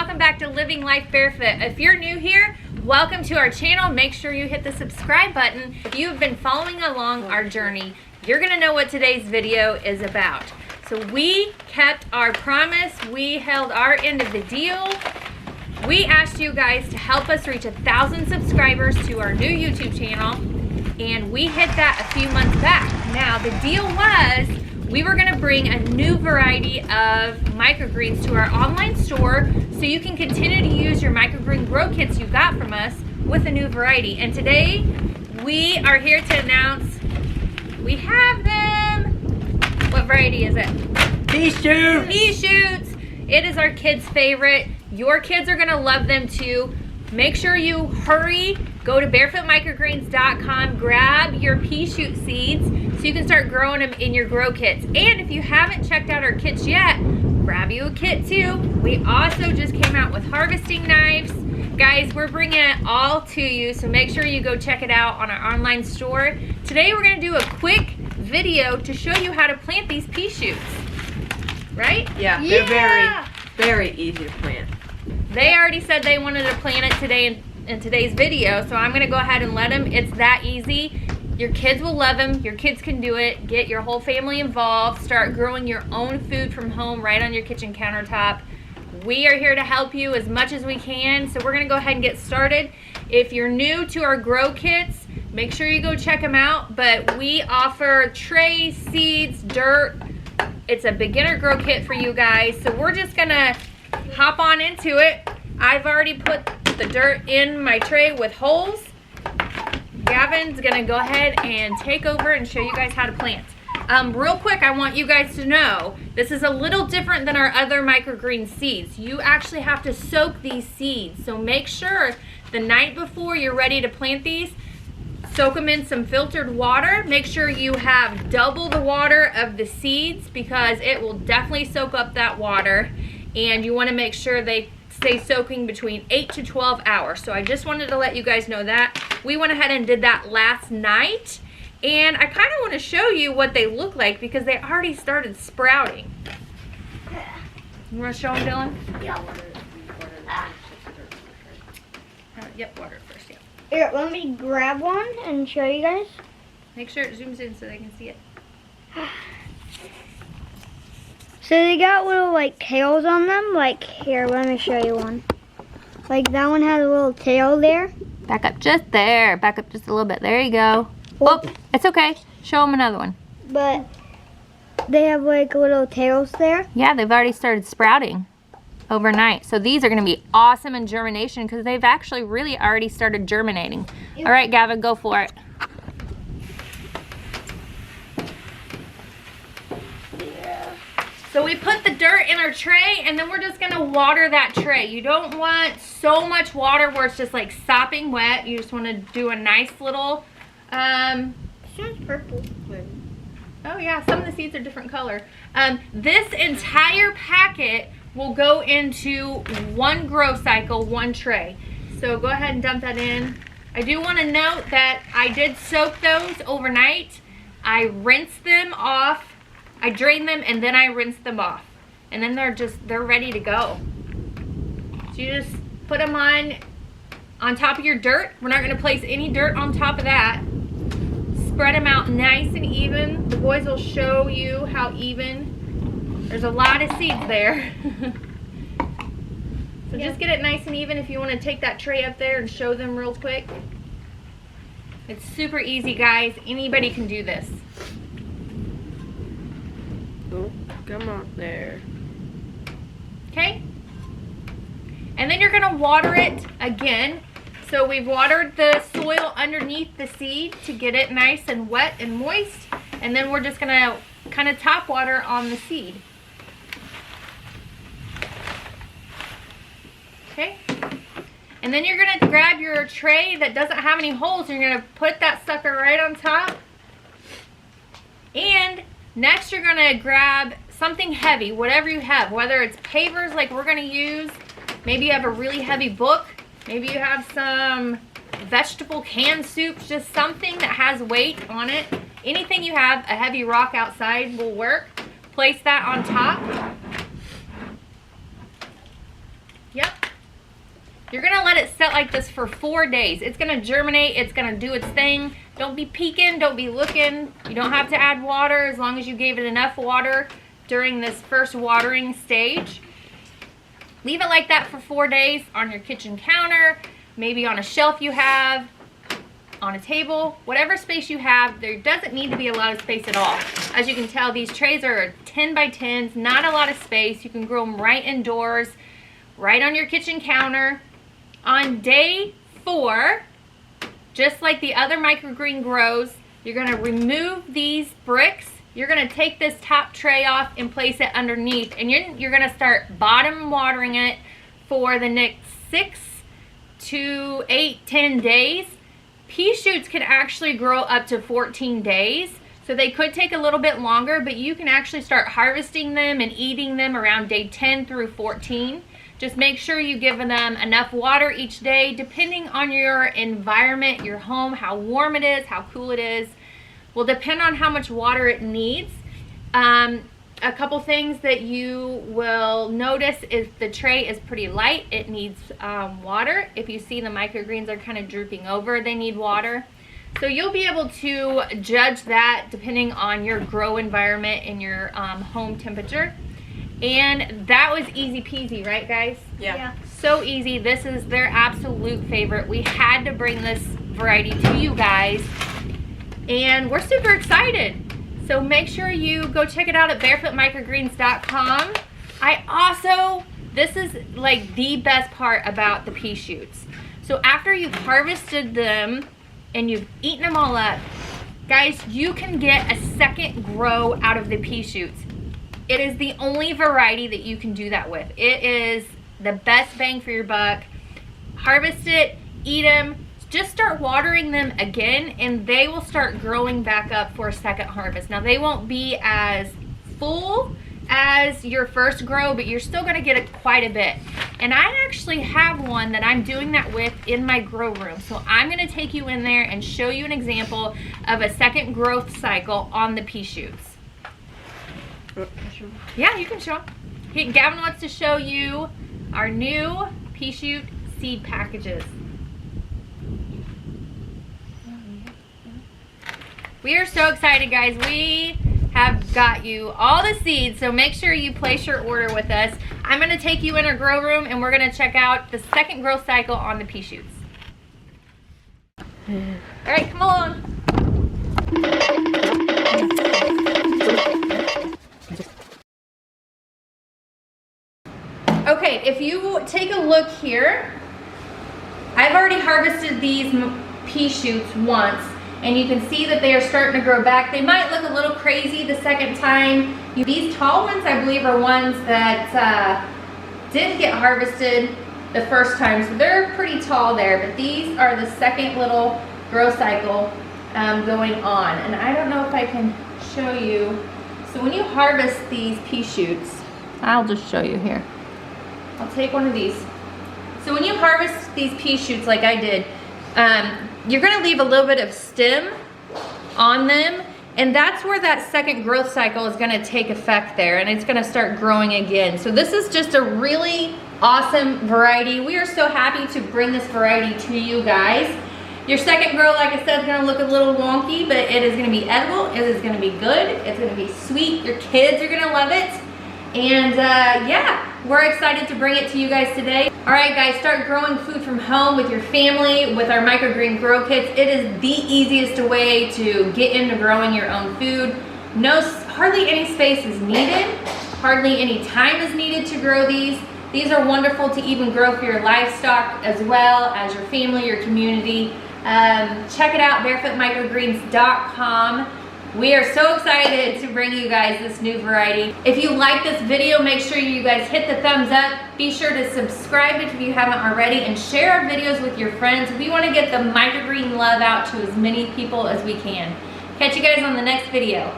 welcome back to Living Life Barefoot. If you're new here, welcome to our channel. Make sure you hit the subscribe button. If you've been following along our journey, you're gonna know what today's video is about. So we kept our promise. We held our end of the deal. We asked you guys to help us reach 1,000 subscribers to our new YouTube channel, and we hit that a few months back. Now, the deal was we were gonna bring a new variety of microgreens to our online store so you can continue to use your microgreen grow kits you got from us with a new variety. And today, we are here to announce we have them. What variety is it? Pea shoots! Pea shoots! It is our kids' favorite. Your kids are gonna love them too. Make sure you hurry, go to barefootmicrogreens.com, grab your pea shoot seeds so you can start growing them in your grow kits. And if you haven't checked out our kits yet, grab you a kit too. We also just came out with harvesting knives. Guys, we're bringing it all to you, so make sure you go check it out on our online store. Today we're gonna do a quick video to show you how to plant these pea shoots. Right? Yeah, they're very easy to plant. They already said they wanted to plant it today in today's video, so I'm going to go ahead and let them. It's that easy. Your kids will love them. Your kids can do it. Get your whole family involved. Start growing your own food from home right on your kitchen countertop. We are here to help you as much as we can, so we're going to go ahead and get started. If you're new to our grow kits, make sure you go check them out, but we offer trays, seeds, dirt. It's a beginner grow kit for you guys, so we're just going to hop on into it. I've already put the dirt in my tray with holes. Gavin's gonna go ahead and take over and show you guys how to plant. Real quick, I want you guys to know this is a little different than our other microgreen seeds. You actually have to soak these seeds, so make sure the night before you're ready to plant these, soak them in some filtered water. Make sure you have double the water of the seeds because it will definitely soak up that water. And you want to make sure they stay soaking between 8 to 12 hours. So I just wanted to let you guys know that. We went ahead and did that last night. And I kind of want to show you what they look like because they already started sprouting. You want to show them, Dylan? Yeah. Yep, water it first, yeah. Here, let me grab one and show you guys. Make sure it zooms in so they can see it. So they got little like tails on them. Like here, let me show you one. Like that one has a little tail there. Back up just there. Back up just a little bit. There you go. Oh, it's okay. Show them another one. But they have like little tails there. Yeah, they've already started sprouting overnight. So these are going to be awesome in germination because they've actually really already started germinating. All right, Gavin, go for it. So we put the dirt in our tray and then we're just gonna water that tray. You don't want so much water where it's just like sopping wet. You just wanna do a nice little, This one's purple. oh yeah, some of the seeds are different color. This entire packet will go into one grow cycle, one tray. So go ahead and dump that in. I do wanna note that I did soak those overnight. I rinsed them off. I drain them and then I rinse them off. And then they're ready to go. So you just put them on top of your dirt. We're not gonna place any dirt on top of that. Spread them out nice and even. The boys will show you how even. There's a lot of seeds there. So just get it nice and even if you wanna take that tray up there and show them real quick. It's super easy, guys. Anybody can do this. Oh, come on there. Okay? And then you're gonna water it again. So we've watered the soil underneath the seed to get it nice and wet and moist. And then we're just gonna kind of top water on the seed. Okay? And then you're gonna grab your tray that doesn't have any holes and you're gonna put that sucker right on top. And next you're gonna grab something heavy, whatever you have, whether it's pavers like we're gonna use, maybe you have a really heavy book, maybe you have some vegetable canned soups, just something that has weight on it. Anything you have, a heavy rock outside will work. Place that on top. Yep. You're gonna let it set like this for 4 days. It's gonna germinate, it's gonna do its thing. Don't be peeking, don't be looking. You don't have to add water as long as you gave it enough water during this first watering stage. Leave it like that for 4 days on your kitchen counter, maybe on a shelf you have, on a table, whatever space you have. There doesn't need to be a lot of space at all. As you can tell, these trays are 10 by 10s, not a lot of space. You can grow them right indoors, right on your kitchen counter. On day 4, just like the other microgreen grows, you're gonna remove these bricks. You're gonna take this top tray off and place it underneath, and you're gonna start bottom watering it for the next 6 to 8, 10 days. Pea shoots can actually grow up to 14 days, so they could take a little bit longer, but you can actually start harvesting them and eating them around day 10 through 14. Just make sure you give them enough water each day, depending on your environment, your home, how warm it is, how cool it is. Will depend on how much water it needs. A couple things that you will notice is the tray is pretty light. It needs water. If you see the microgreens are kind of drooping over, they need water. So you'll be able to judge that depending on your grow environment and your home temperature. And that was easy peasy, right guys? Yeah. So easy. This is their absolute favorite. We had to bring this variety to you guys, and we're super excited. So make sure you go check it out at barefootmicrogreens.com. This is like the best part about the pea shoots. So after you've harvested them and you've eaten them all up, guys, you can get a second grow out of the pea shoots. It is the only variety that you can do that with. It is the best bang for your buck. Harvest it, eat them, just start watering them again, and they will start growing back up for a second harvest. Now, they won't be as full as your first grow, but you're still gonna get quite a bit. And I actually have one that I'm doing that with in my grow room. So I'm gonna take you in there and show you an example of a second growth cycle on the pea shoots. Yeah, you can show them. Gavin wants to show you our new pea shoot seed packages. We are so excited, guys. We have got you all the seeds, so make sure you place your order with us. I'm going to take you in our grow room, and we're going to check out the second growth cycle on the pea shoots. All right, come along. Okay, if you take a look here, I've already harvested these pea shoots once, and you can see that they are starting to grow back. They might look a little crazy the second time. These tall ones, I believe, are ones that didn't get harvested the first time, so they're pretty tall there, but these are the second little growth cycle going on. And I don't know if I can show you. So when you harvest these pea shoots, I'll just show you here. I'll take one of these. So when you harvest these pea shoots like I did, you're gonna leave a little bit of stem on them, and that's where that second growth cycle is gonna take effect there, and it's gonna start growing again. So this is just a really awesome variety. We are so happy to bring this variety to you guys. Your second grow, like I said, is gonna look a little wonky, but it is gonna be edible, it is gonna be good, it's gonna be sweet, your kids are gonna love it. And yeah, we're excited to bring it to you guys today. All right, guys, start growing food from home with your family with our microgreen grow kits. It is the easiest way to get into growing your own food. Hardly any space is needed. Hardly any time is needed to grow these. These are wonderful to even grow for your livestock as well as your family, your community. Check it out, barefootmicrogreens.com. We are so excited to bring you guys this new variety. If you like this video, make sure you guys hit the thumbs up. Be sure to subscribe if you haven't already, and share our videos with your friends. We want to get the microgreen love out to as many people as we can. Catch you guys on the next video.